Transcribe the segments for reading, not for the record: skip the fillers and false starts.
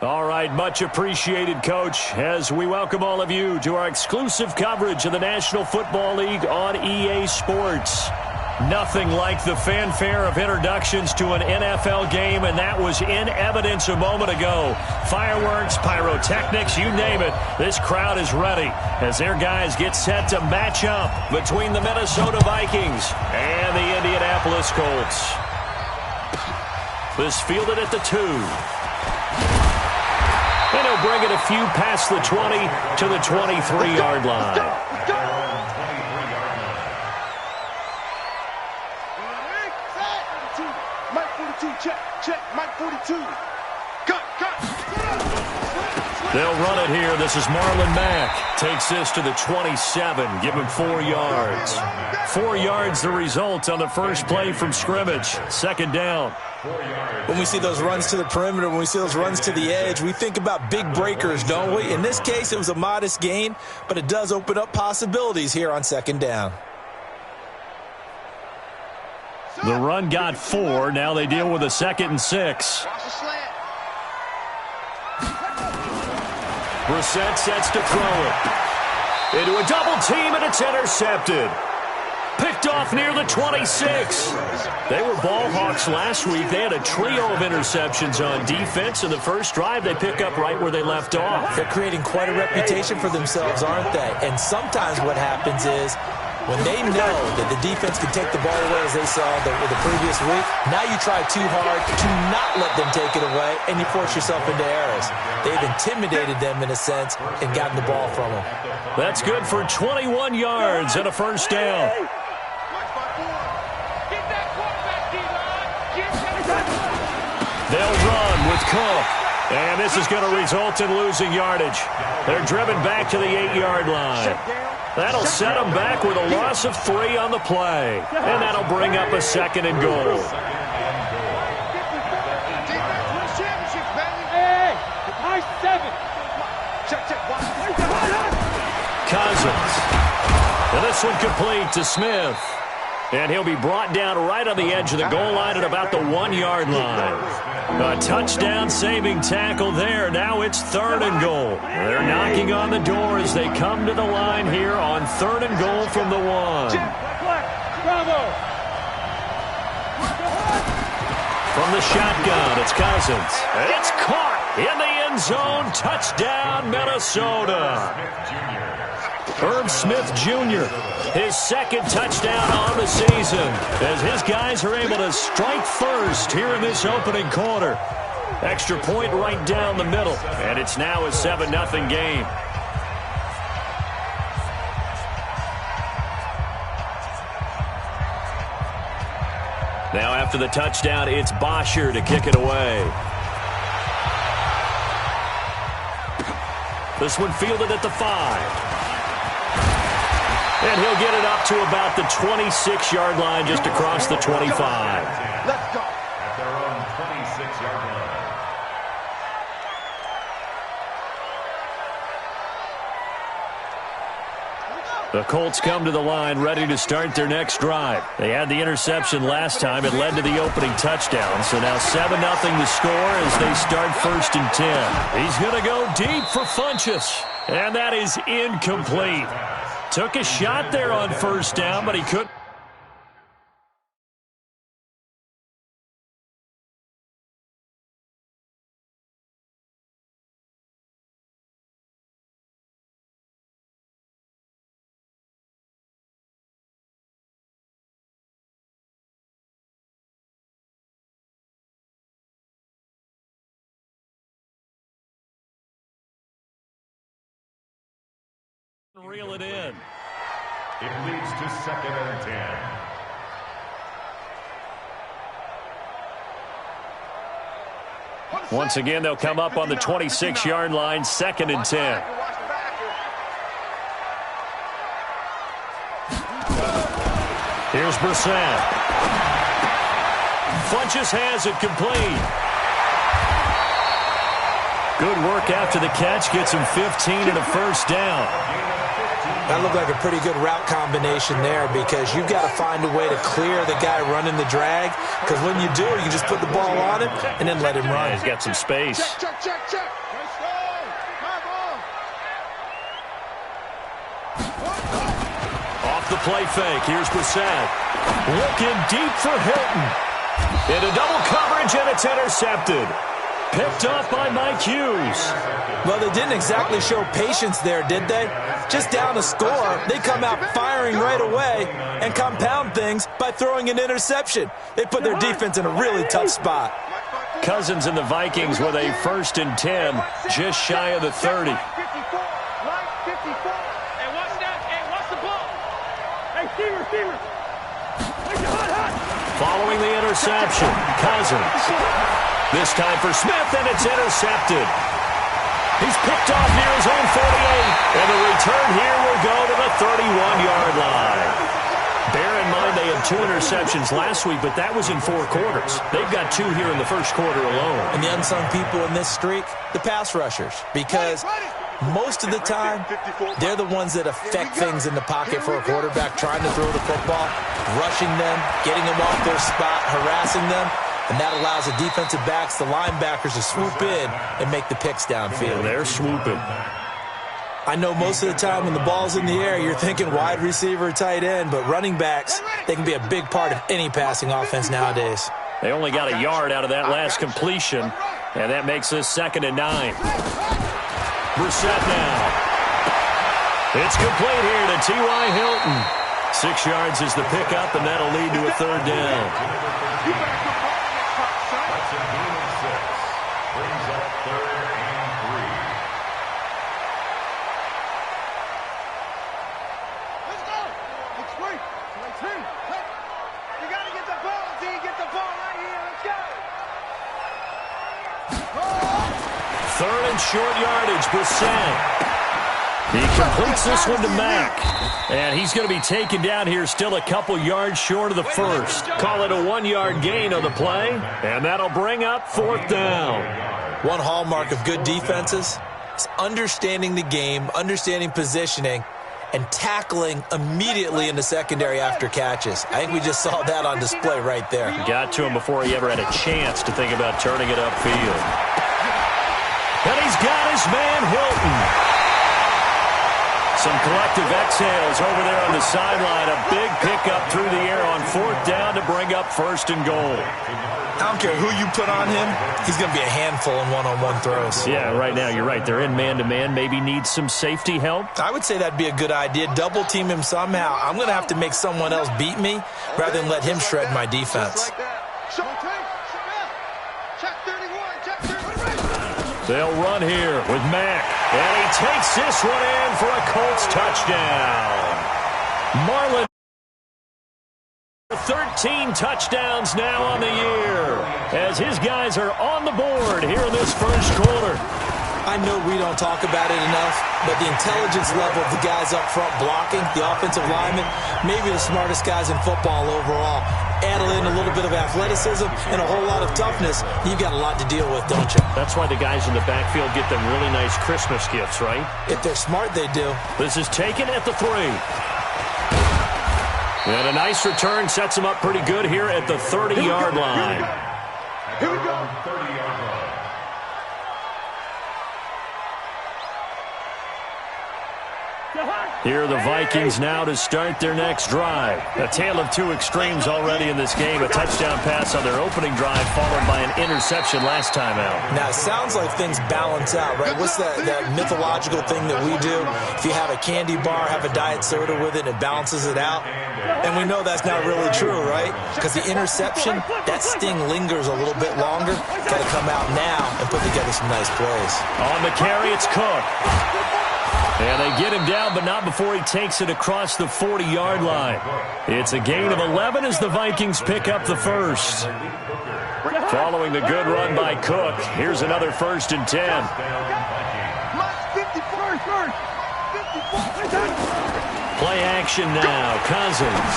All right, much appreciated, Coach, as we welcome all of you to our exclusive coverage of the National Football League on EA Sports. Nothing like the fanfare of introductions to an NFL game, and that was in evidence a moment ago. Fireworks, pyrotechnics, you name it. This crowd is ready as their guys get set to match up between the Minnesota Vikings and the Indianapolis Colts. This fielded at the 2. And he'll bring it a few past the 20 to the 23-yard line. Mike 42, check, Mike 42. Cut. They'll run it here. This is Marlon Mack. Takes this to the 27. Give him 4 yards. 4 yards the result on the first play from scrimmage. Second down. When we see those runs to the perimeter, when we see those runs to the edge, we think about big breakers, don't we? In this case, it was a modest gain, but it does open up possibilities here on second down. The run got 4. Now they deal with a 2nd and 6. Brissett sets to throw it. Into a double team, and it's intercepted. Picked off near the 26. They were ball hawks last week. They had a trio of interceptions on defense. In the first drive, they pick up right where they left off. They're creating quite a reputation for themselves, aren't they? And sometimes what happens is when they know that the defense can take the ball away, as they saw the previous week, now you try too hard to not let them take it away, and you force yourself into errors. They've intimidated them in a sense and gotten the ball from them. That's good for 21 yards and a first down. They'll run with Cook. And this is going to result in losing yardage. They're driven back to the 8-yard line. That'll set them back with a loss of 3 on the play. And that'll bring up a 2nd and goal. Cousins. And this one complete to Smith. And he'll be brought down right on the edge of the goal line at about the 1-yard line. A touchdown-saving tackle there. Now it's 3rd and goal. They're knocking on the door as they come to the line here on 3rd and goal from the 1. From the shotgun, it's Cousins. It's caught in the end zone. Touchdown, Minnesota. Herb Smith Jr., his 2nd touchdown on the season, as his guys are able to strike first here in this opening quarter. Extra point right down the middle, and it's now a 7-0 game. Now after the touchdown, it's Bosher to kick it away. This one fielded at the 5. And he'll get it up to about the 26-yard line, just across the 25. Let's go. At their own 26-yard line. The Colts come to the line ready to start their next drive. They had the interception last time. It led to the opening touchdown. So now 7-0 the score as they start 1st and 10. He's going to go deep for Funchess. And that is incomplete. Took a shot there on 1st down, but he couldn't. Reel it in. It leads to 2nd and 10. Once again, they'll come up on the 26-yard line, 2nd and 10. Here's Brissett. Funchess has it complete. Good work after the catch. Gets him 15 and a first down. That looked like a pretty good route combination there because you've got to find a way to clear the guy running the drag, because when you do, you just put the ball on him and then let him run. Yeah, he's got some space. Check. Off the play fake, here's Brissett. Looking deep for Hilton. Into double coverage, and it's intercepted. Picked off by Mike Hughes. Well, they didn't exactly show patience there, did they? Just down a score, they come out firing right away and compound things by throwing an interception. They put their defense in a really tough spot. Cousins and the Vikings with a 1st and 10, just shy of the 30. Following the interception, Cousins. This time for Smith, and it's intercepted. He's picked off near his own 48, and the return here will go to the 31-yard line. Bear in mind they had 2 interceptions last week, but that was in 4 quarters. They've got 2 here in the first quarter alone. And the unsung people in this streak, the pass rushers, because most of the time, they're the ones that affect things in the pocket for a quarterback, trying to throw the football, rushing them, getting them off their spot, harassing them. And that allows the defensive backs, the linebackers, to swoop in and make the picks downfield. Yeah, they're swooping. I know most of the time when the ball's in the air, you're thinking wide receiver, tight end, but running backs, they can be a big part of any passing offense nowadays. They only got a yard out of that last completion, and that makes this 2nd and 9. Brissett now. It's complete here to T.Y. Hilton. 6 yards is the pickup, and that'll lead to a 3rd down. Brings up 3rd and 3. Let's go. It's free. You got to get the ball, D. Get the ball right here. Let's go. 3rd and short yardage, Brissett. He completes this one to Mack. And he's going to be taken down here still a couple yards short of the 1st. Call it a 1-yard gain on the play, and that'll bring up 4th down. One hallmark of good defenses is understanding the game, understanding positioning, and tackling immediately in the secondary after catches. I think we just saw that on display right there. Got to him before he ever had a chance to think about turning it upfield. And he's got his man Hilton. Some collective exhales over there on the sideline. A big pickup through the air on 4th down to bring up 1st and goal. I don't care who you put on him, he's going to be a handful in one-on-one throws. Yeah, right now you're right. They're in man-to-man. Maybe needs some safety help. I would say that'd be a good idea. Double team him somehow. I'm going to have to make someone else beat me rather than let him shred my defense. They'll run here with Mack. And he takes this one in for a Colts touchdown. Marlon, 13 touchdowns now on the year as his guys are on the board here in this first quarter. I know we don't talk about it enough, but the intelligence level of the guys up front blocking, the offensive linemen, maybe the smartest guys in football overall. Add in a little bit of athleticism and a whole lot of toughness, you've got a lot to deal with, don't you? That's why the guys in the backfield get them really nice Christmas gifts, right? If they're smart, they do. This is taken at the 3. And a nice return sets him up pretty good here at the 30-yard line. Here we go. 30-yard line. Here are the Vikings now to start their next drive. A tale of 2 extremes already in this game. A touchdown pass on their opening drive followed by an interception last time out. Now, it sounds like things balance out, right? What's that mythological thing that we do? If you have a candy bar, have a diet soda with it, it balances it out. And we know that's not really true, right? Because the interception, that sting lingers a little bit longer. Got to come out now and put together some nice plays. On the carry, it's Cook. And they get him down, but not before he takes it across the 40-yard line. It's a gain of 11 as the Vikings pick up the 1st. Following the good run by Cook, here's another 1st and 10. Play action now, Cousins.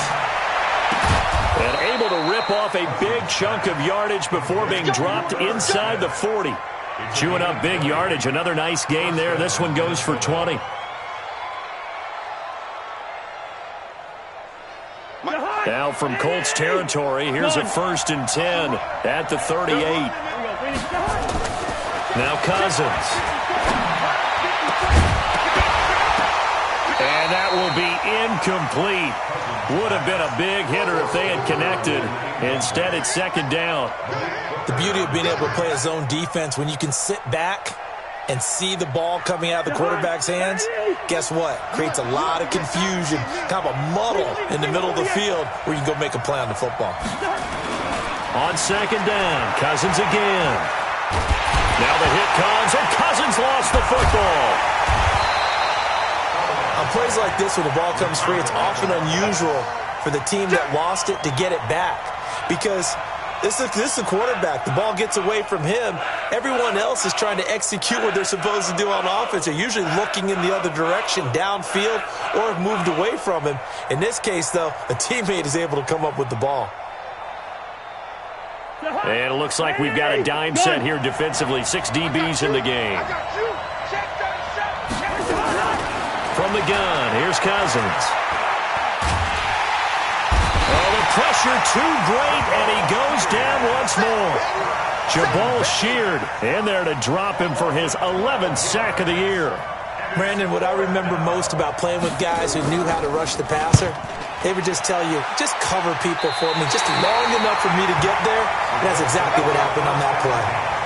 And able to rip off a big chunk of yardage before being dropped inside the 40. Chewing up big yardage. Another nice gain there. This one goes for 20. from Colts territory. Here's a 1st and 10 at the 38. Now Cousins. And that will be incomplete. Would have been a big hitter if they had connected. Instead, it's 2nd down. The beauty of being able to play a zone defense when you can sit back and see the ball coming out of the quarterback's hands, guess what? Creates a lot of confusion, kind of a muddle in the middle of the field where you can go make a play on the football. On 2nd down, Cousins again. Now the hit comes, and Cousins lost the football. On plays like this where the ball comes free, it's often unusual for the team that lost it to get it back because this is the quarterback. The ball gets away from him. Everyone else is trying to execute what they're supposed to do on offense. They're usually looking in the other direction, downfield, or have moved away from him. In this case, though, a teammate is able to come up with the ball. And it looks like we've got a dime set here defensively. 6 DBs in the game. From the gun, here's Cousins. Pressure too great, and he goes down once more. Jabal sheared in there to drop him for his 11th sack of the year. Brandon, what I remember most about playing with guys who knew how to rush the passer, they would just tell you, just cover people for me, just long enough for me to get there. And that's exactly what happened on that play.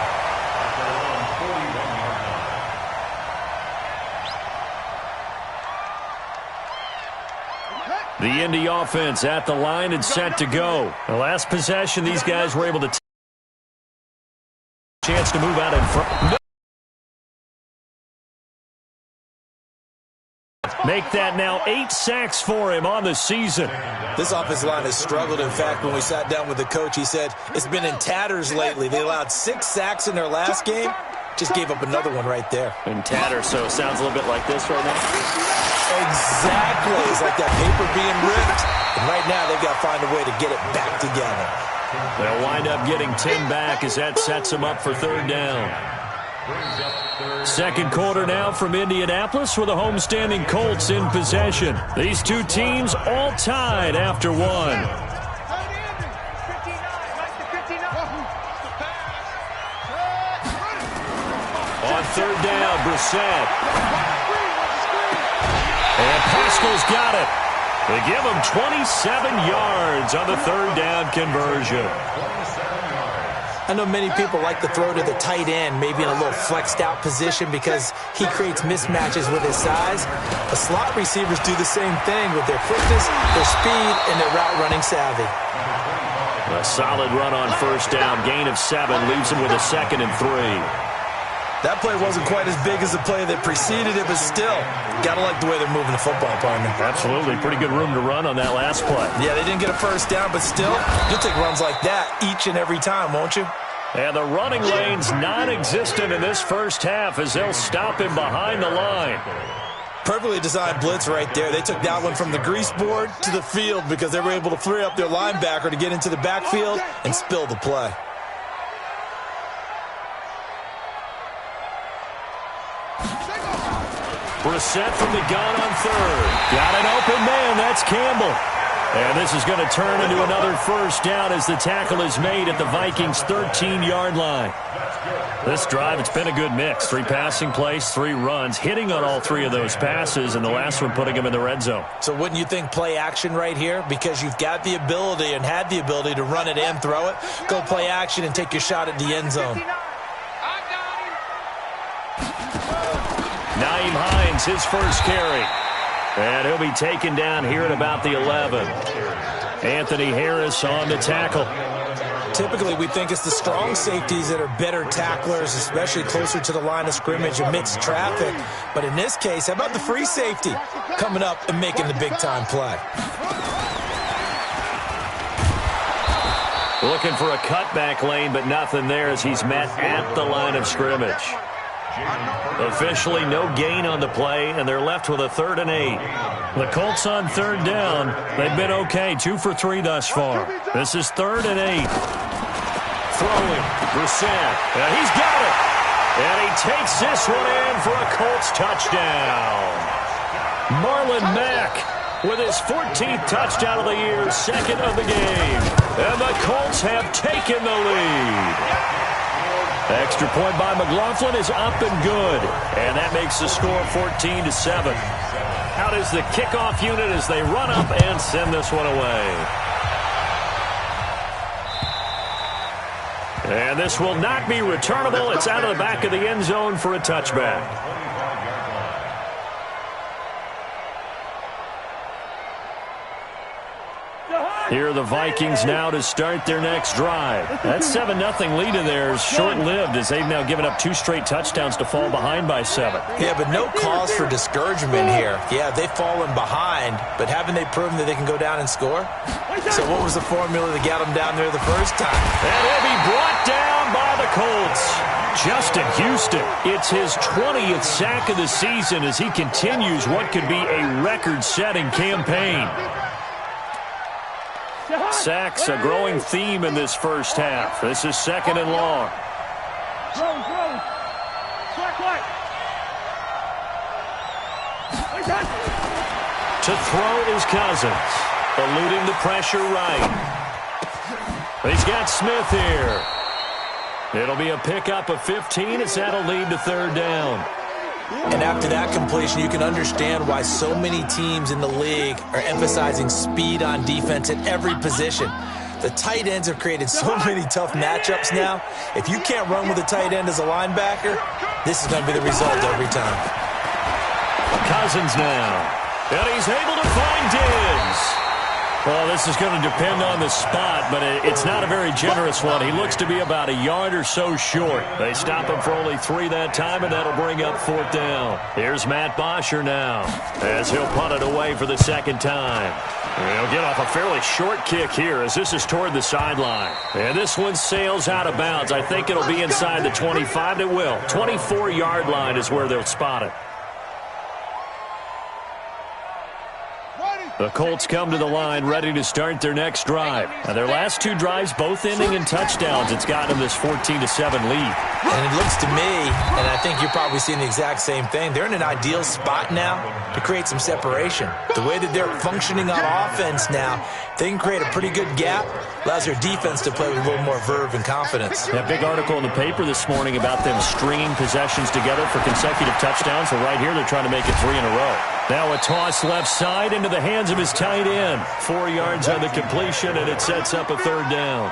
The Indy offense at the line and set to go. The last possession, these guys were able to take a chance to move out in front. Make that now 8 sacks for him on the season. This offensive line has struggled. In fact, when we sat down with the coach, he said it's been in tatters lately. They allowed 6 sacks in their last game. Just gave up another one right there. In tatters, so it sounds a little bit like this right now. Exactly. It's like that paper being ripped. And right now, they've got to find a way to get it back together. They'll wind up getting 10 back as that sets them up for 3rd down. 2nd quarter now from Indianapolis with the homestanding Colts in possession. These two teams all tied after 1. On 3rd down, Brissett. And Pascal's got it. They give him 27 yards on the 3rd down conversion. I know many people like to throw to the tight end, maybe in a little flexed out position because he creates mismatches with his size. The slot receivers do the same thing with their quickness, their speed, and their route running savvy. A solid run on 1st down. Gain of 7 leaves him with a 2nd and 3. That play wasn't quite as big as the play that preceded it, but still, got to like the way they're moving the football, partner. Absolutely. Pretty good room to run on that last play. Yeah, they didn't get a 1st down, but still, you'll take runs like that each and every time, won't you? And the running lane's non-existent in this 1st half as they'll stop him behind the line. Perfectly designed blitz right there. They took that one from the grease board to the field because they were able to free up their linebacker to get into the backfield and spill the play. Brissett from the gun on 3rd. Got an open man. That's Campbell. And this is going to turn into another 1st down as the tackle is made at the Vikings' 13-yard line. This drive, it's been a good mix. 3 passing plays, 3 runs, hitting on all 3 of those passes, and the last one putting him in the red zone. So wouldn't you think play action right here? Because you've got the ability and had the ability to run it and throw it. Go play action and take your shot at the end zone. Nyheim Hines, his first carry. And he'll be taken down here at about the 11. Anthony Harris on the tackle. Typically, we think it's the strong safeties that are better tacklers, especially closer to the line of scrimmage amidst traffic. But in this case, how about the free safety coming up and making the big-time play? Looking for a cutback lane, but nothing there as he's met at the line of scrimmage. Officially no gain on the play, and they're left with a 3rd and 8. The Colts on 3rd down. They've been okay, 2 for 3 thus far. This is 3rd and 8. Throwing, Brissett. He's got it. And he takes this one in for a Colts touchdown. Marlon Mack with his 14th touchdown of the year, second of the game. And the Colts have taken the lead. Extra point by McLaughlin is up and good. And that makes the score 14-7. Out is the kickoff unit as they run up and send this one away. And this will not be returnable. It's out of the back of the end zone for a touchback. Here are the Vikings now to start their next drive. That 7-0 lead of theirs short-lived as they've now given up 2 straight touchdowns to fall behind by 7. Yeah, but no cause for discouragement here. Yeah, they've fallen behind, but haven't they proven that they can go down and score? So what was the formula that got them down there the first time? And he'll be brought down by the Colts. Justin Houston, it's his 20th sack of the season as he continues what could be a record-setting campaign. Sacks, a growing theme in this first half. This is second and long. To throw is Cousins, eluding the pressure right. He's got Smith here. It'll be a pickup of 15 as that'll lead to third down. And after that completion, you can understand why so many teams in the league are emphasizing speed on defense at every position. The tight ends have created so many tough matchups now. If you can't run with a tight end as a linebacker, this is going to be the result every time. Cousins now. And he's able to find Diggs. Well, this is going to depend on the spot, but it's not a very generous one. He looks to be about a yard or so short. They stop him for only 3 that time, and that'll bring up fourth down. Here's Matt Bosher now as he'll punt it away for the second time. He'll get off a fairly short kick here as this is toward the sideline. And this one sails out of bounds. I think it'll be inside the 25. It will. 24-yard line is where they'll spot it. The Colts come to the line ready to start their next drive. Their last 2 drives both ending in touchdowns. It's gotten them this 14-7 lead. And it looks to me, and I think you're probably seeing the exact same thing, they're in an ideal spot now to create some separation. The way that they're functioning on offense now, they can create a pretty good gap, allows their defense to play with a little more verve and confidence. That big article in the paper this morning about them stringing possessions together for consecutive touchdowns. So right here, they're trying to make it 3 in a row. Now a toss left side into the hands of his tight end. 4 yards on the completion, and it sets up a third down.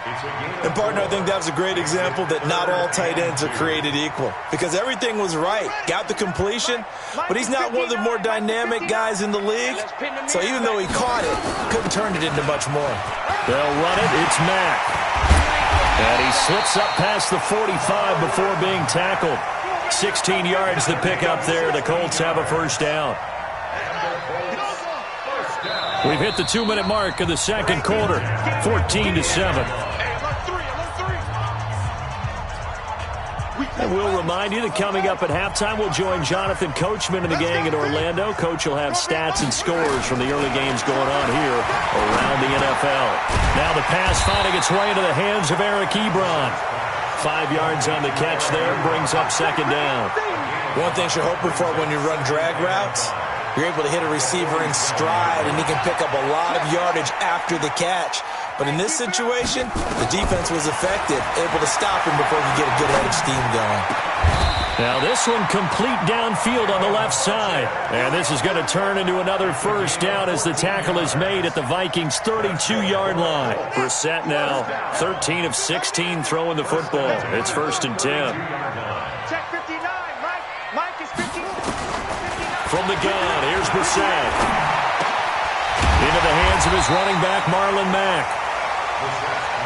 And, partner, I think that was a great example that not all tight ends are created equal because everything was right. Got the completion, but he's not one of the more dynamic guys in the league. So even though he caught it, couldn't turn it into much more. They'll run it. It's Mack. And he slips up past the 45 before being tackled. 16 yards to pick up there. The Colts have a first down. We've hit the 2-minute mark of the second quarter, 14-7. And we'll remind you that coming up at halftime, we'll join Jonathan Coachman and the gang in Orlando. Coach will have stats and scores from the early games going on here around the NFL. Now the pass finding its way into the hands of Eric Ebron. 5 yards on the catch there, brings up second down. One thing you're hoping for when you run drag routes, you're able to hit a receiver in stride, and he can pick up a lot of yardage after the catch. But in this situation, the defense was effective, able to stop him before he could get a good head of steam going. Now this one complete downfield on the left side. And this is going to turn into another first down as the tackle is made at the Vikings' 32-yard line. Brissett now 13 of 16 throwing the football. It's 1st and 10. Check 59. Mike is 59. From the gun, here's Brissett. Into the hands of his running back, Marlon Mack.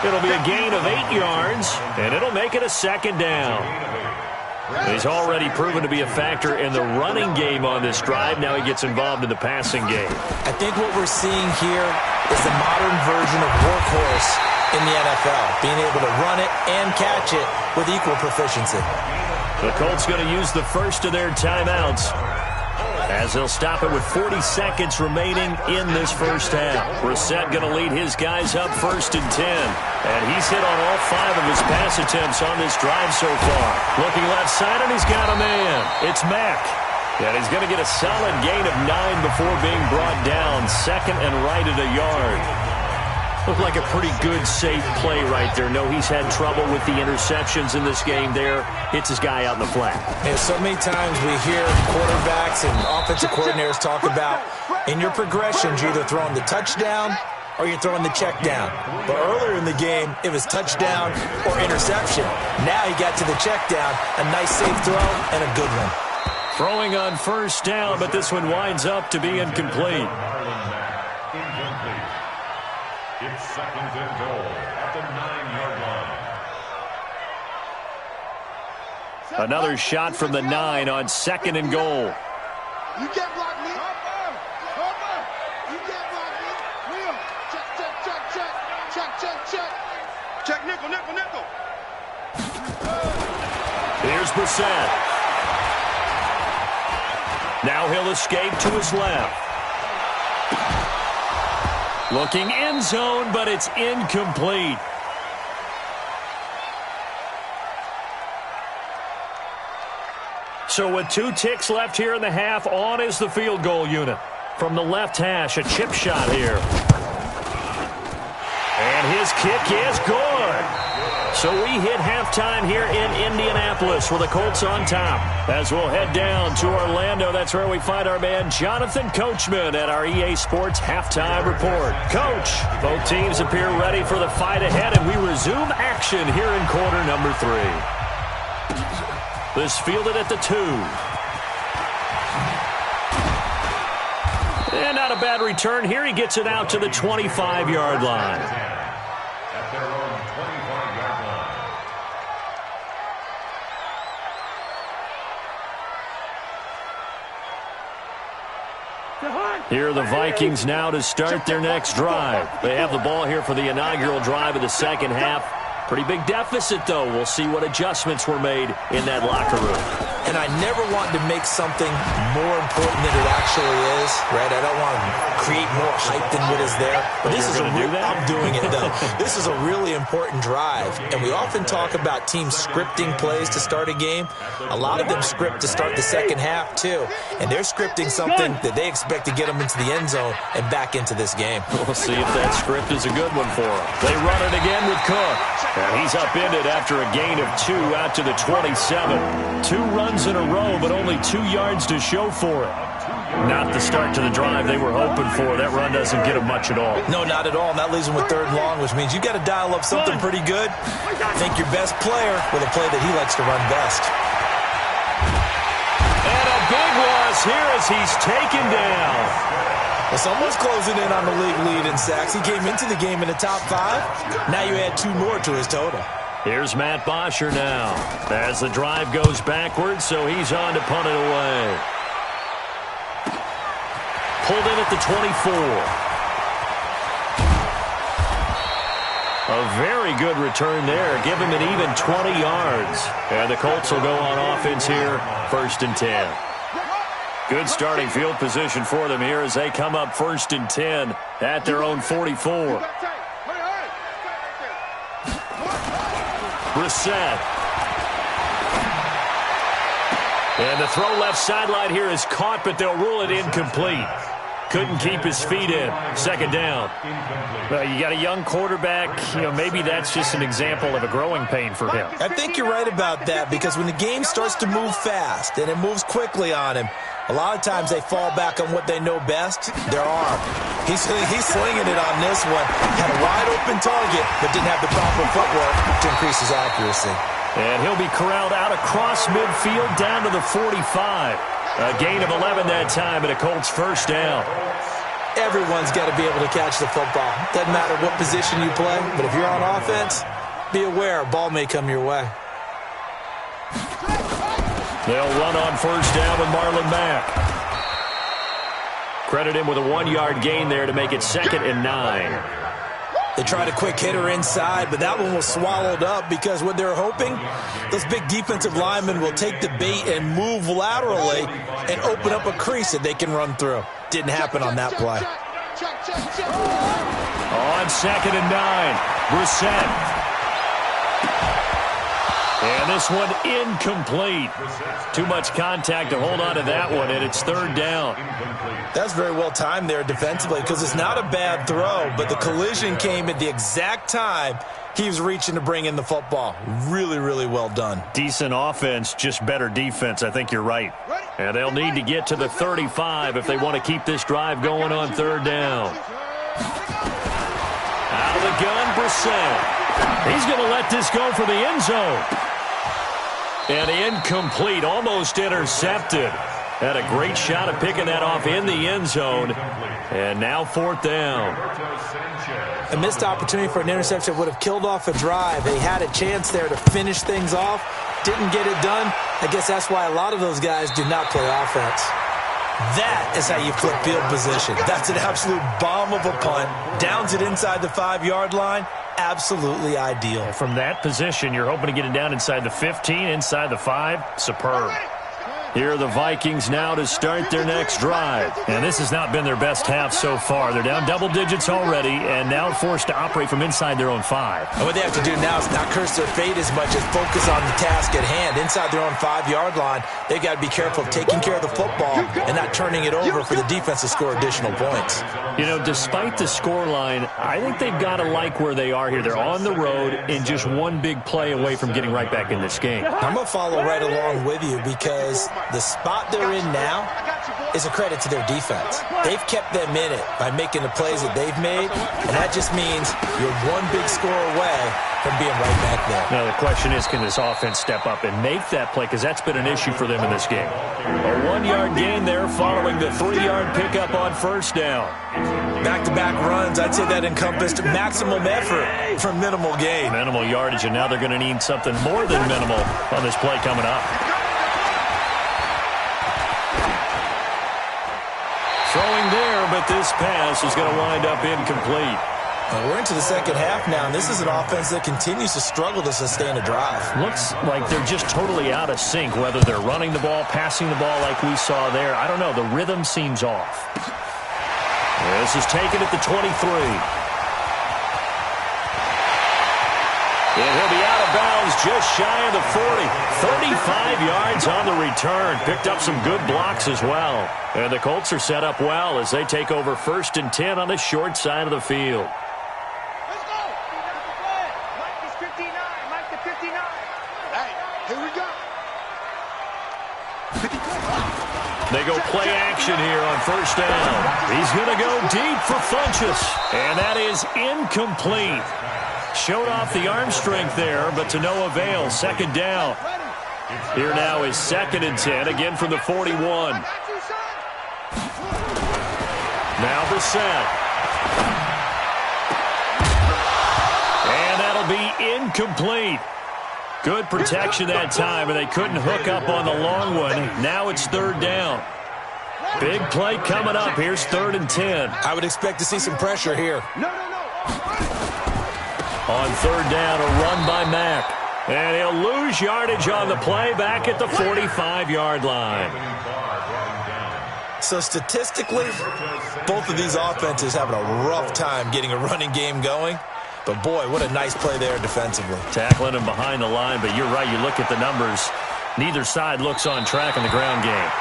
It'll be a gain of 8 yards, and it'll make it a second down. He's already proven to be a factor in the running game on this drive. Now he gets involved in the passing game. I think what we're seeing here is the modern version of workhorse in the NFL, being able to run it and catch it with equal proficiency. The Colts going to use the first of their timeouts as they'll stop it with 40 seconds remaining in this first half. Brissett going to lead his guys up 1st and 10. And he's hit on all 5 of his pass attempts on this drive so far. Looking left side, and he's got a man. It's Mack. And he's going to get a solid gain of 9 before being brought down. Second and right at a yard. Looked like a pretty good, safe play right there. No, he's had trouble with the interceptions in this game there. Hits his guy out in the flat. And so many times we hear quarterbacks and offensive coordinators talk about in your progressions, you're either throwing the touchdown or you're throwing the check down. But earlier in the game, it was touchdown or interception. Now he got to the check down. A nice safe throw and a good one. Throwing on first down, but this one winds up to be incomplete. It's second and goal at the 9-yard line. Another shot from the 9 on second and goal. You can't block me. You can't block me. Will. Check. Check, nickel. Here's Brissett. Now he'll escape to his left. Looking end zone, but it's incomplete. So with 2 ticks left here in the half, on is the field goal unit. From the left hash, a chip shot here. And his kick is good. So we hit halftime here in Indianapolis with the Colts on top. As we'll head down to Orlando, that's where we find our man Jonathan Coachman at our EA Sports Halftime Report. Coach, both teams appear ready for the fight ahead, and we resume action here in quarter number 3. This fielded at the 2. And not a bad return here. He gets it out to the 25-yard line. At their own 25-yard line. Here are the Vikings now to start their next drive. They have the ball here for the inaugural drive of the second half. Pretty big deficit, though. We'll see what adjustments were made in that locker room. And I never want to make something more important than it actually is, right? I don't want to create more hype than what is there. But this is a real, I'm doing it, though. This is a really important drive. And we often talk about teams scripting plays to start a game. A lot of them script to start the second half, too. And they're scripting something that they expect to get them into the end zone and back into this game. We'll see if that script is a good one for them. They run it again with Cook. And he's upended after a gain of 2 out to the 27. 2 runs in a row, but only 2 yards to show for it. Not the start to the drive they were hoping for. That run doesn't get them much at all. No, not at all. And that leaves them with 3rd and long, which means you got to dial up something pretty good. Think your best player with a play that he likes to run best. And a big loss here as he's taken down. Well, someone's closing in on the league lead in sacks. He came into the game in the top 5. Now you add 2 more to his total. Here's Matt Bosher now as the drive goes backwards, so he's on to punt it away. Pulled in at the 24. A very good return there. Give him an even 20 yards. And the Colts will go on offense here, 1st and 10. Good starting field position for them here as they come up 1st and 10 at their own 44. Brissett. And the throw left sideline here is caught, but they'll rule it incomplete. Couldn't keep his feet in. 2nd down. Well, you got a young quarterback. You know, maybe that's just an example of a growing pain for him. I think you're right about that, because when the game starts to move fast and it moves quickly on him, a lot of times they fall back on what they know best, their arm. He's slinging it on this one. Had a wide-open target, but didn't have the proper footwork to increase his accuracy. And he'll be corralled out across midfield down to the 45. A gain of 11 that time and a Colts 1st down. Everyone's got to be able to catch the football. Doesn't matter what position you play, but if you're on offense, be aware a ball may come your way. They'll run on 1st down with Marlon Mack. Credit him with a 1-yard gain there to make it 2nd and 9. They tried a quick hitter inside, but that one was swallowed up because what they're hoping, those big defensive linemen will take the bait and move laterally and open up a crease that they can run through. Didn't happen on that play. On 2nd and 9, Brissett. And this one incomplete. Too much contact to hold on to that one, and it's third down. That's very well timed there defensively because it's not a bad throw, but the collision came at the exact time he was reaching to bring in the football. Really, really well done. Decent offense, just better defense. I think you're right. And they'll need to get to the 35 if they want to keep this drive going on third down. Out of the gun, Brissett. He's going to let this go for the end zone. And incomplete, almost intercepted. Had a great shot at picking that off in the end zone. And now fourth down. A missed opportunity for an interception would have killed off a drive. They had a chance there to finish things off. Didn't get it done. I guess that's why a lot of those guys do not play offense. That is how you flip field position. That's an absolute bomb of a punt. Downs it inside the 5-yard line. Absolutely ideal. From that position, you're hoping to get it down inside the 15, inside the 5. Superb. Here are the Vikings now to start their next drive. And this has not been their best half so far. They're down double digits already and now forced to operate from inside their own 5. And what they have to do now is not curse their fate as much as focus on the task at hand. Inside their own 5-yard line, they've got to be careful of taking care of the football and not turning it over for the defense to score additional points. You know, despite the scoreline, I think they've got to like where they are here. They're on the road and just one big play away from getting right back in this game. I'm going to follow right along with you because the spot they're in now is a credit to their defense. They've kept them in it by making the plays that they've made, and that just means you're one big score away from being right back there. Now, the question is, can this offense step up and make that play? Because that's been an issue for them in this game. A 1-yard gain there following the 3-yard pickup on first down. Back-to-back runs, I'd say that encompassed maximum effort for minimal gain. Minimal yardage, and now they're going to need something more than minimal on this play coming up. Throwing there, but this pass is going to wind up incomplete. We're into the second half now, and this is an offense that continues to struggle to sustain a drive. Looks like they're just totally out of sync, whether they're running the ball, passing the ball like we saw there. I don't know. The rhythm seems off. This is taken at the 23. And he'll be out of bounds just shy of the 40. 35 yards on the return. Picked up some good blocks as well. And the Colts are set up well as they take over 1st and 10 on the short side of the field. Let's go. Mike is 59. Mike the 59. Hey, here we go. They go play action here on first down. He's going to go deep for Funchess. And that is incomplete. Showed off the arm strength there, but to no avail. Second down. Here now is 2nd and 10, again from the 41. Now Brissett. And that'll be incomplete. Good protection that time, and they couldn't hook up on the long one. Now it's 3rd down. Big play coming up. Here's 3rd and 10. I would expect to see some pressure here. On 3rd down, a run by Mack. And he'll lose yardage on the play back at the 45-yard line. So statistically, both of these offenses having a rough time getting a running game going. But, boy, what a nice play there defensively. Tackling him behind the line, but you're right. You look at the numbers. Neither side looks on track in the ground game.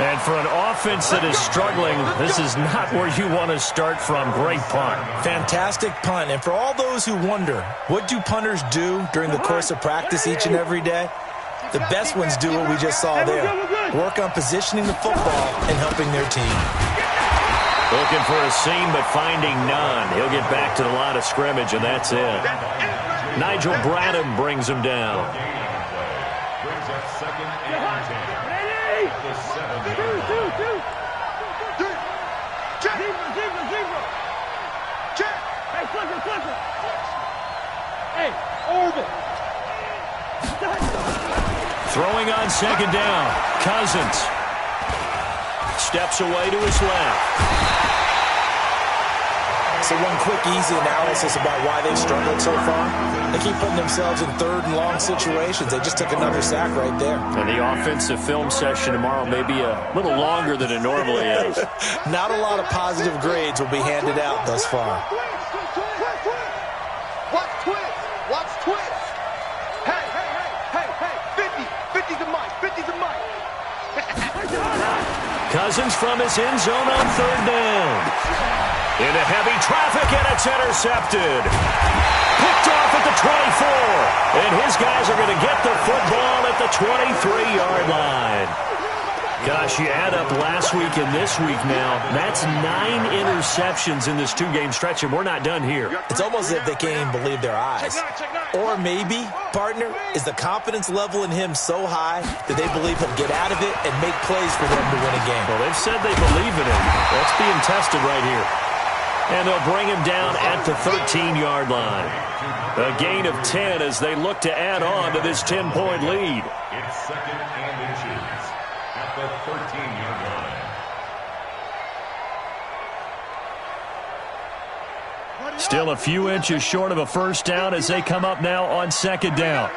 And for an offense that is struggling, this is not where you want to start from. Great punt. Fantastic punt. And for all those who wonder, what do punters do during the course of practice each and every day? The best ones do what we just saw there. Work on positioning the football and helping their team. Looking for a seam, but finding none. He'll get back to the line of scrimmage, and that's it. Nigel Bradham brings him down. Brings up 2nd and 10. The 7-yard line. Throwing on 2nd down. Cousins steps away to his left. So one quick, easy analysis about why they've struggled so far. They keep putting themselves in 3rd and long situations. They just took another sack right there. And the offensive film session tomorrow may be a little longer than it normally is. Not a lot of positive grades will be handed out thus far. Watch twist. Watch twist. Hey. Cousins from his end zone on third down. Into heavy traffic, and it's intercepted. Picked off at the 24. And his guys are going to get the football at the 23-yard line. Gosh, you add up last week and this week now, that's 9 interceptions in this two-game stretch, and we're not done here. It's almost as if they can't even believe their eyes. Or maybe, partner, is the confidence level in him so high that they believe he'll get out of it and make plays for them to win a game. Well, they've said they believe in him. That's being tested right here. And they'll bring him down at the 13-yard line. A gain of 10 as they look to add on to this 10-point lead. It's second and inches at the 13-yard line. Still a few inches short of a first down as they come up now on second down.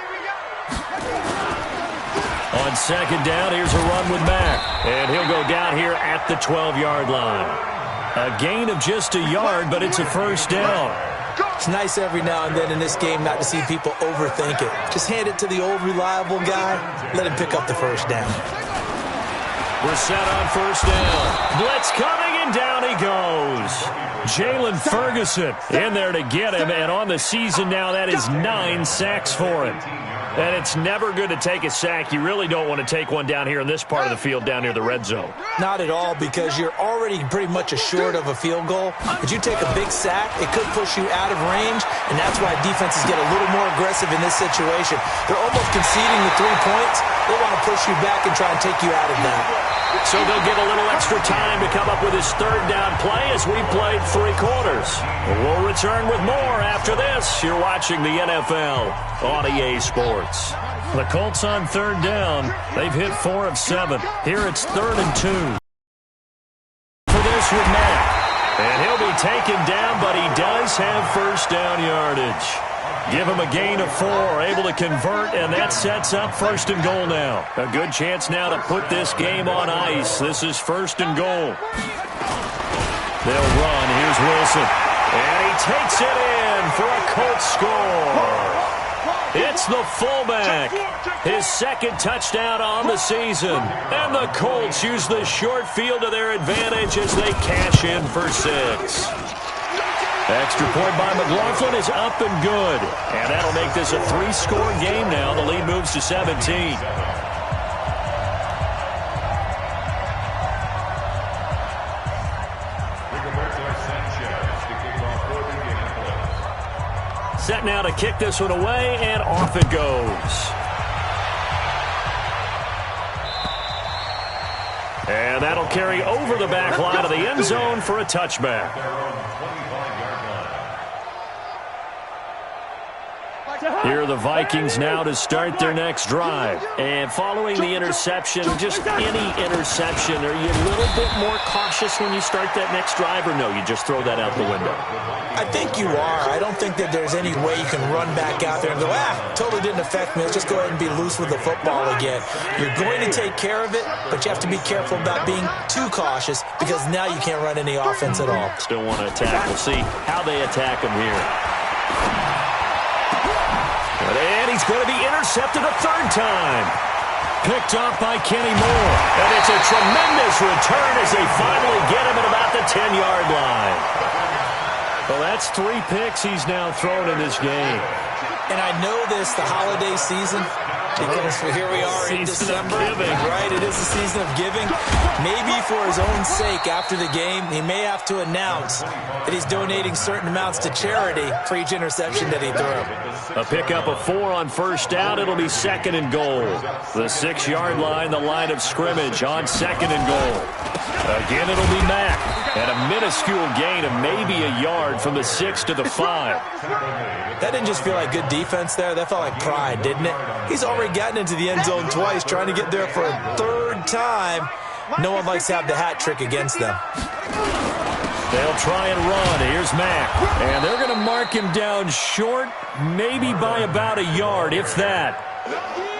On second down, here's a run with Mack. And he'll go down here at the 12-yard line. A gain of just a yard, but it's a first down. It's nice every now and then in this game not to see people overthink it. Just hand it to the old reliable guy. Let him pick up the first down. We're set on first down. Blitz coming, and down he goes. Jalen Ferguson in there to get him, and on the season now, that is 9 sacks for him. And it's never good to take a sack. You really don't want to take one down here in this part of the field down near the red zone. Not at all, because you're already pretty much assured of a field goal. But you take a big sack, it could push you out of range, and that's why defenses get a little more aggressive in this situation. They're almost conceding the 3 points. They want to push you back and try and take you out of that. So they'll get a little extra time to come up with his third down play as we played 3 quarters. We'll return with more after this. You're watching the NFL on EA Sports. The Colts on third down. They've hit 4 of 7. Here it's 3rd and 2. For this with Mack. And he'll be taken down, but he does have first down yardage. Give him a gain of 4, able to convert, and that sets up 1st and goal now. A good chance now to put this game on ice. This is 1st and goal. They'll run. Here's Wilson. And he takes it in for a Colts score. It's the fullback. His 2nd touchdown on the season. And the Colts use the short field to their advantage as they cash in for 6. Extra point by McLaughlin is up and good. And that'll make this a 3-score game now. The lead moves to 17. Set now to kick this one away, and off it goes. And that'll carry over the back line of the end zone for a touchback. Here are the Vikings now to start their next drive. And following the interception, just any interception, are you a little bit more cautious when you start that next drive, or no, you just throw that out the window? I think you are. I don't think that there's any way you can run back out there and go, totally didn't affect me. Let's just go ahead and be loose with the football again. You're going to take care of it, but you have to be careful about being too cautious because now you can't run any offense at all. Still want to attack. We'll see how they attack him here. And he's going to be intercepted a 3rd time. Picked off by Kenny Moore. And it's a tremendous return as they finally get him at about the 10-yard line. Well, that's 3 picks he's now thrown in this game. And I know this, the holiday season, because here we are in December. Right, it is the season of giving. Maybe for his own sake, after the game, he may have to announce that he's donating certain amounts to charity for each interception that he threw. A pickup of 4 on first down. It'll be 2nd and goal. The 6-yard line, the line of scrimmage on 2nd and goal. Again, it'll be Mack. And a minuscule gain of maybe a yard from the 6 to the 5. That didn't just feel like good defense there. That felt like pride, didn't it? He's already gotten into the end zone twice, trying to get there for a 3rd time. No one likes to have the hat trick against them. They'll try and run. Here's Mack. And they're going to mark him down short, maybe by about a yard, if that.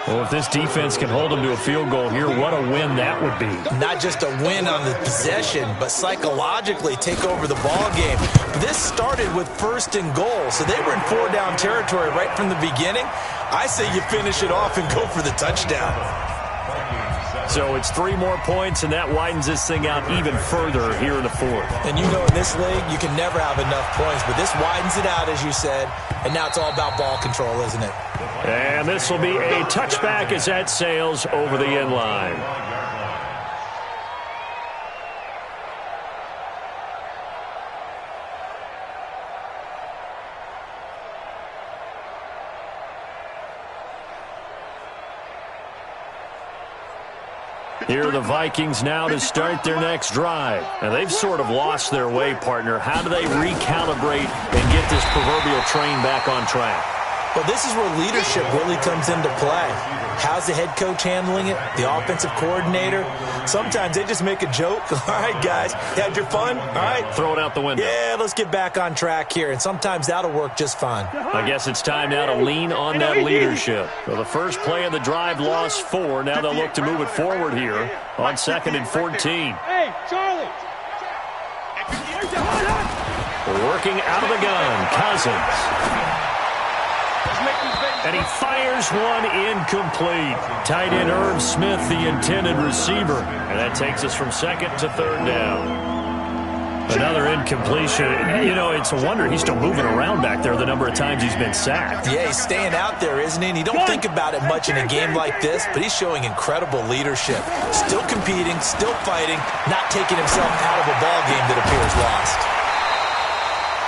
Well, if this defense can hold them to a field goal here, what a win that would be. Not just a win on the possession, but psychologically take over the ball game. This started with 1st and goal, so they were in 4-down territory right from the beginning. I say you finish it off and go for the touchdown. So it's 3 more points, and that widens this thing out even further here in the fourth. And you know in this league, you can never have enough points, but this widens it out, as you said, and now it's all about ball control, isn't it? And this will be a touchback as that sails over the end line. Here are the Vikings now to start their next drive. And they've sort of lost their way, partner. How do they recalibrate and get this proverbial train back on track? Well, this is where leadership really comes into play. How's the head coach handling it? The offensive coordinator? Sometimes they just make a joke. All right, guys, you had your fun? All right. Throw it out the window. Yeah, let's get back on track here. And sometimes that'll work just fine. I guess it's time now to lean on that leadership. So the first play of the drive lost 4. Now they'll look to move it forward here on 2nd and 14. Hey, Charlie. Working out of the gun, Cousins. And he fires one incomplete. Tight end Irv Smith, the intended receiver. And that takes us from 2nd to 3rd down. Another incompletion. You know, it's a wonder he's still moving around back there the number of times he's been sacked. Yeah, he's staying out there, isn't he? And you don't think about it much in a game like this, but he's showing incredible leadership. Still competing, still fighting, not taking himself out of a ball game that appears lost.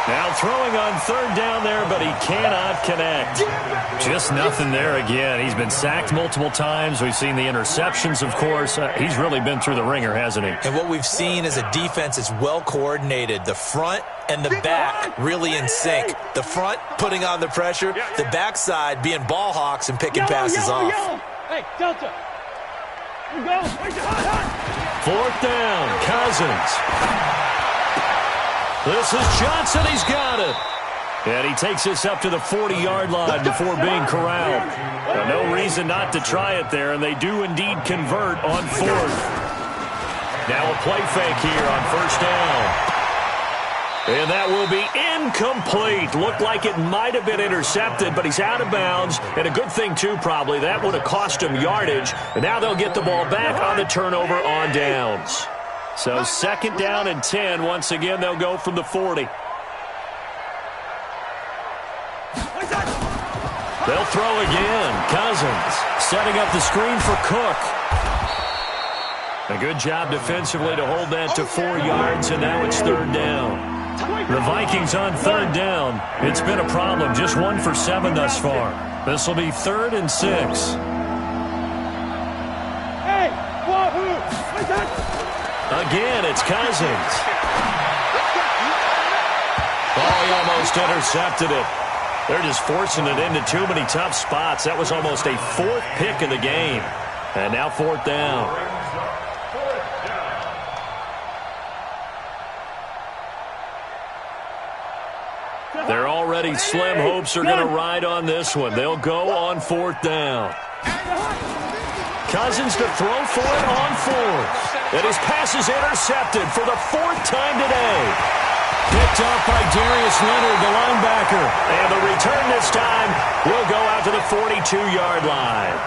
Now throwing on 3rd down there, but he cannot connect. Just nothing there again. He's been sacked multiple times. We've seen the interceptions, of course. He's really been through the ringer, hasn't he? And what we've seen is a defense that's well coordinated. The front and the back really in sync. The front putting on the pressure, the backside being ball hawks and picking passes off. Hey, Delta. You go. 4th down, Cousins. This is Johnson. He's got it. And he takes us up to the 40-yard line before being corralled. No reason not to try it there, and they do indeed convert on 4th. Now a play fake here on 1st down. And that will be incomplete. Looked like it might have been intercepted, but he's out of bounds. And a good thing, too, probably. That would have cost him yardage. And now they'll get the ball back on the turnover on downs. So 2nd down and 10. Once again, they'll go from the 40. They'll throw again. Cousins setting up the screen for Cook. A good job defensively to hold that to 4 yards, and now it's 3rd down. The Vikings on 3rd down. It's been a problem. Just 1 for 7 thus far. This will be 3rd and 6. Hey, wahoo! Again, it's Cousins. Oh, he almost intercepted it. They're just forcing it into too many tough spots. That was almost a 4th pick of the game. And now 4th down. Their already slim hopes are going to ride on this one. They'll go on 4th down. Cousins to throw for it on 4th. And his pass is intercepted for the 4th time today. Picked up by Darius Leonard, the linebacker. And the return this time will go out to the 42-yard line.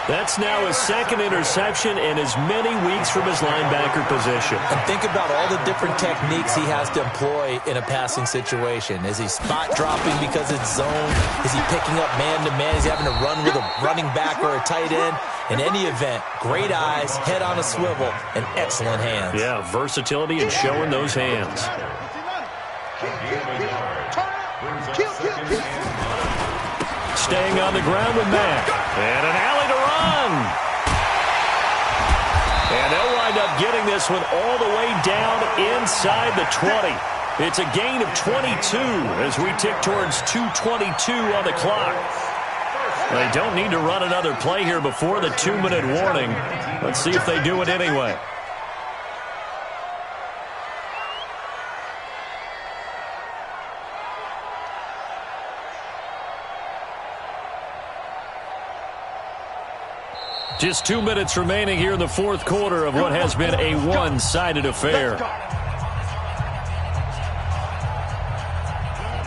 That's now his 2nd interception in as many weeks from his linebacker position. And think about all the different techniques he has to employ in a passing situation. Is he spot dropping because it's zone? Is he picking up man-to-man? Is he having to run with a running back or a tight end? In any event, great eyes, head on a swivel, and excellent hands. Yeah, versatility and showing those hands. Staying on the ground with Mack. And an alley to run. And they'll wind up getting this one all the way down inside the 20. It's a gain of 22 as we tick towards 2:22 on the clock. They don't need to run another play here before the 2-minute warning. Let's see if they do it anyway. Just 2 minutes remaining here in the 4th quarter of what has been a one-sided affair.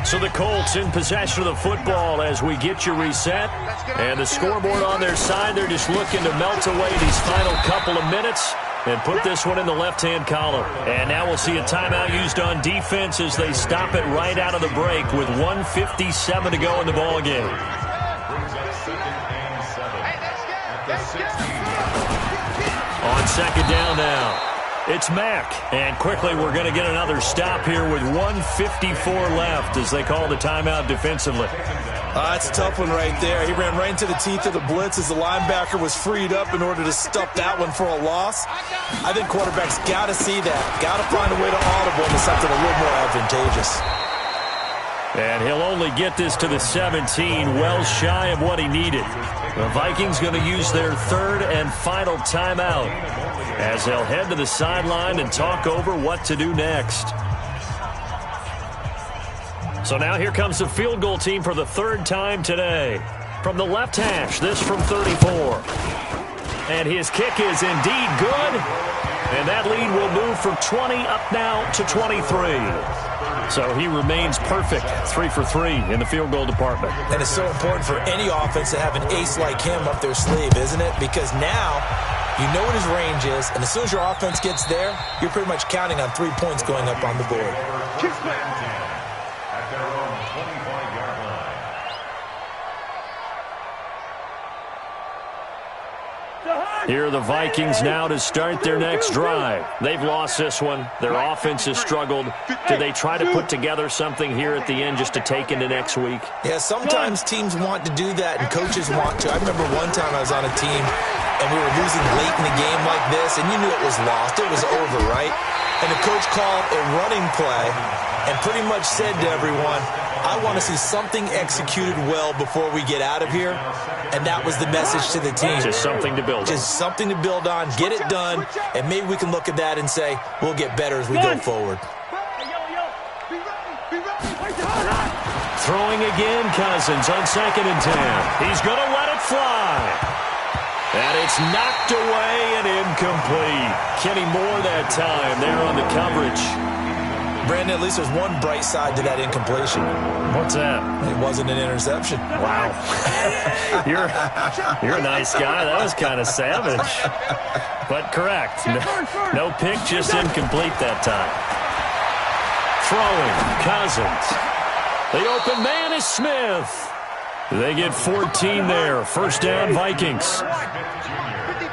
So the Colts in possession of the football as we get you reset. And the scoreboard on their side, they're just looking to melt away these final couple of minutes and put this one in the left-hand column. And now we'll see a timeout used on defense as they stop it right out of the break with 1:57 to go in the ballgame. On second down now, it's Mack. And quickly we're going to get another stop here with 1:54 left as they call the timeout defensively. That's a tough one right there. He ran right into the teeth of the blitz as the linebacker was freed up in order to stop that one for a loss. I think quarterbacks got to see that. Got to find a way to audible into something a little more advantageous. And he'll only get this to the 17, well shy of what he needed. The Vikings going to use their third and final timeout as they'll head to the sideline and talk over what to do next. So now here comes the field goal team for the third time today. From the left hash, this from 34. And his kick is indeed good. And that lead will move from 20 up now to 23. So he remains perfect, 3 for 3 in the field goal department. And it's so important for any offense to have an ace like him up their sleeve, isn't it? Because now you know what his range is, and as soon as your offense gets there, you're pretty much counting on 3 points going up on the board. At their own 25-yard line. Here are the Vikings now to start their next drive. They've lost this one. Their offense has struggled. Do they try to put together something here at the end just to take into next week? Yeah, sometimes teams want to do that and coaches want to. I remember one time I was on a team and we were losing late in the game like this, and you knew it was lost. It was over, right? And the coach called a running play and pretty much said to everyone, I want to see something executed well before we get out of here. And that was the message to the team. Just something to build on. Just something to build on, get it done, and maybe we can look at that and say, we'll get better as we go forward. Throwing again, Cousins on 2nd and 10. He's going to let it fly. And it's knocked away and incomplete. Kenny Moore that time there on the coverage. Brandon, at least there's one bright side to that incompletion. What's that? It wasn't an interception. Wow. You're a nice guy. That was kind of savage. But correct. No pick, just incomplete that time. Throwing, Cousins. The open man is Smith. They get 14 there. First down, Vikings.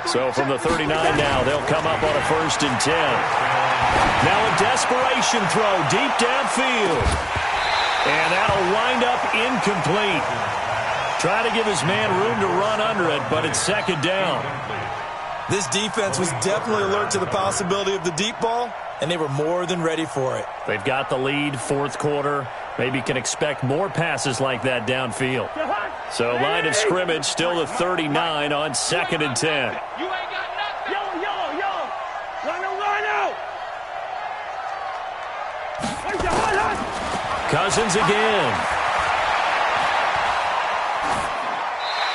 So from the 39 now, they'll come up on a 1st and 10. Now a desperation throw deep downfield. And that'll wind up incomplete. Try to give his man room to run under it, but it's 2nd down. This defense was definitely alert to the possibility of the deep ball, and they were more than ready for it. They've got the lead, 4th quarter. Maybe can expect more passes like that downfield. So line of scrimmage still the 39 on 2nd and 10. You ain't got nothing. Yo. Rhino. Cousins again.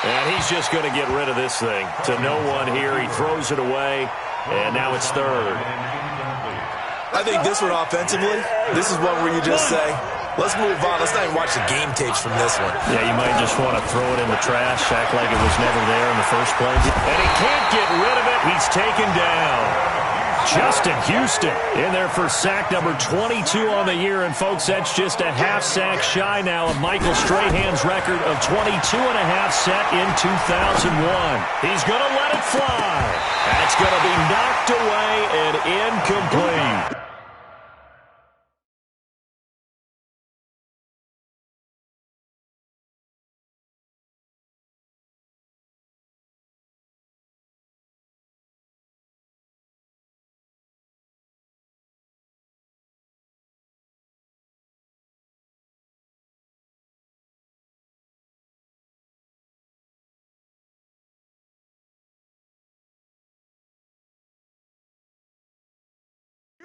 And he's just going to get rid of this thing. To no one here. He throws it away. And now it's 3rd. I think this one offensively, this is one where you just say, let's move on. Let's not even watch the game tapes from this one. Yeah, you might just want to throw it in the trash, act like it was never there in the first place. And he can't get rid of it. He's taken down. Justin Houston in there for sack number 22 on the year. And, folks, that's just a half sack shy now of Michael Strahan's record of 22.5 set in 2001. He's going to let it fly. That's going to be knocked away and incomplete.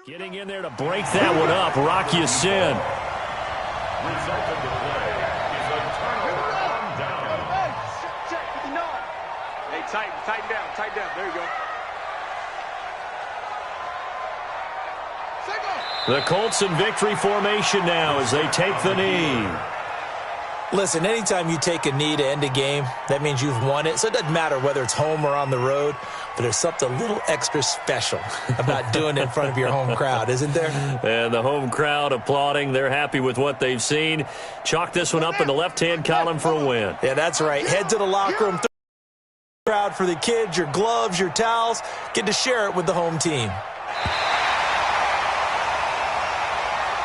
Getting in there to break that one up, Rock Ya-Sin. Result of the play is a turnover on down. Check. Hey, tighten down. There you go. Second. The Colts in victory formation now as they take the knee. Listen, anytime you take a knee to end a game, that means you've won it. So it doesn't matter whether it's home or on the road, but there's something a little extra special about doing it in front of your home crowd, isn't there? And the home crowd applauding. They're happy with what they've seen. Chalk this one up in the left-hand column for a win. Yeah, that's right. Head to the locker room. Crowd for the kids, your gloves, your towels. Get to share it with the home team.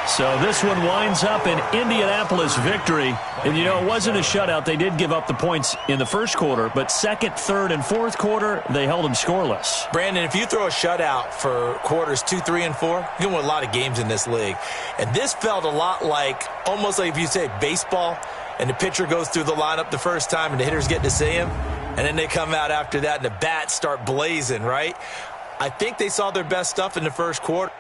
So this one winds up in Indianapolis victory. And, you know, it wasn't a shutout. They did give up the points in the first quarter, but second, third, and fourth quarter, they held them scoreless. Brandon, if you throw a shutout for quarters 2, 3, and 4, you can win a lot of games in this league. And this felt a lot like, almost like if you say baseball, and the pitcher goes through the lineup the first time and the hitters get to see him, and then they come out after that and the bats start blazing, right? I think they saw their best stuff in the first quarter.